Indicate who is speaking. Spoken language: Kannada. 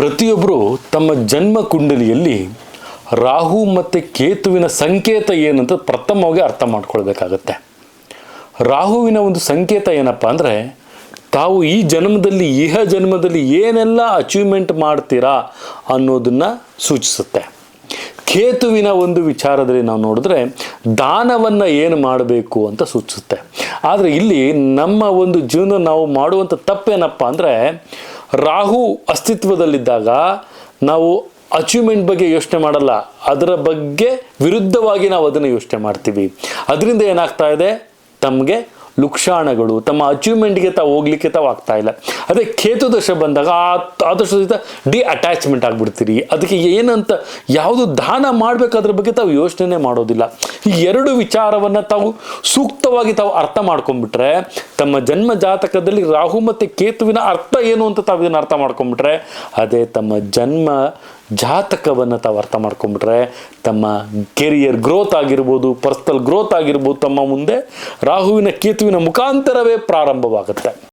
Speaker 1: ಪ್ರತಿಯೊಬ್ಬರು ತಮ್ಮ ಜನ್ಮ ಕುಂಡಲಿಯಲ್ಲಿ ರಾಹು ಮತ್ತು ಕೇತುವಿನ ಸಂಕೇತ ಏನಂತ ಪ್ರಥಮವಾಗಿ ಅರ್ಥ ಮಾಡ್ಕೊಳ್ಬೇಕಾಗತ್ತೆ. ರಾಹುವಿನ ಒಂದು ಸಂಕೇತ ಏನಪ್ಪ ಅಂದರೆ, ತಾವು ಈ ಜನ್ಮದಲ್ಲಿ ಇಹ ಜನ್ಮದಲ್ಲಿ ಏನೆಲ್ಲ ಅಚೀವ್ಮೆಂಟ್ ಮಾಡ್ತೀರಾ ಅನ್ನೋದನ್ನು ಸೂಚಿಸುತ್ತೆ. ಕೇತುವಿನ ಒಂದು ವಿಚಾರದಲ್ಲಿ ನಾವು ನೋಡಿದ್ರೆ ದಾನವನ್ನು ಏನು ಮಾಡಬೇಕು ಅಂತ ಸೂಚಿಸುತ್ತೆ. ಆದರೆ ಇಲ್ಲಿ ನಮ್ಮ ಒಂದು ಜೀವನ ನಾವು ಮಾಡುವಂಥ ತಪ್ಪೇನಪ್ಪ ಅಂದರೆ, ರಾಹು ಅಸ್ತಿತ್ವದಲ್ಲಿದ್ದಾಗ ನಾವು ಅಚೀವ್ಮೆಂಟ್ ಬಗ್ಗೆ ಯೋಚನೆ ಮಾಡಲ್ಲ, ಅದರ ಬಗ್ಗೆ ವಿರುದ್ಧವಾಗಿ ನಾವು ಅದನ್ನು ಯೋಚನೆ ಮಾಡ್ತೀವಿ. ಅದರಿಂದ ಏನಾಗ್ತಾ ಇದೆ, ತಮಗೆ ಲುಕ್ಷಾಣಗಳು, ತಮ್ಮ ಅಚೀವ್ಮೆಂಟ್ಗೆ ತಾವು ಹೋಗ್ಲಿಕ್ಕೆ ತಾವು ಆಗ್ತಾ ಇಲ್ಲ. ಅದೇ ಕೇತು ದಶ ಬಂದಾಗ ಆ ದಶದಿಂದ ಅಟ್ಯಾಚ್ಮೆಂಟ್ ಆಗಿಬಿಡ್ತೀರಿ. ಅದಕ್ಕೆ ಏನಂತ ಯಾವುದು ದಾನ ಮಾಡಬೇಕು ಅದ್ರ ಬಗ್ಗೆ ತಾವು ಯೋಚನೆ ಮಾಡೋದಿಲ್ಲ. ಈ ಎರಡು ವಿಚಾರವನ್ನು ತಾವು ಸೂಕ್ತವಾಗಿ ತಾವು ಅರ್ಥ ಮಾಡ್ಕೊಂಡ್ಬಿಟ್ರೆ, ತಮ್ಮ ಜನ್ಮ ಜಾತಕದಲ್ಲಿ ರಾಹು ಮತ್ತು ಕೇತುವಿನ ಅರ್ಥ ಏನು ಅಂತ ತಾವು ಇದನ್ನು ಅರ್ಥ ಮಾಡ್ಕೊಂಡ್ಬಿಟ್ರೆ, ಅದೇ ತಮ್ಮ ಜನ್ಮ ಜಾತಕವನ್ನು ತಾವು ಅರ್ಥ ಮಾಡ್ಕೊಂಡ್ಬಿಟ್ರೆ ತಮ್ಮ ಕೆರಿಯರ್ ಗ್ರೋತ್ ಆಗಿರ್ಬೋದು, ಪರ್ಸನಲ್ ಗ್ರೋತ್ ಆಗಿರ್ಬೋದು, ತಮ್ಮ ಮುಂದೆ ರಾಹುವಿನ ಕೇತುವಿನ ಮುಖಾಂತರವೇ ಪ್ರಾರಂಭವಾಗುತ್ತೆ.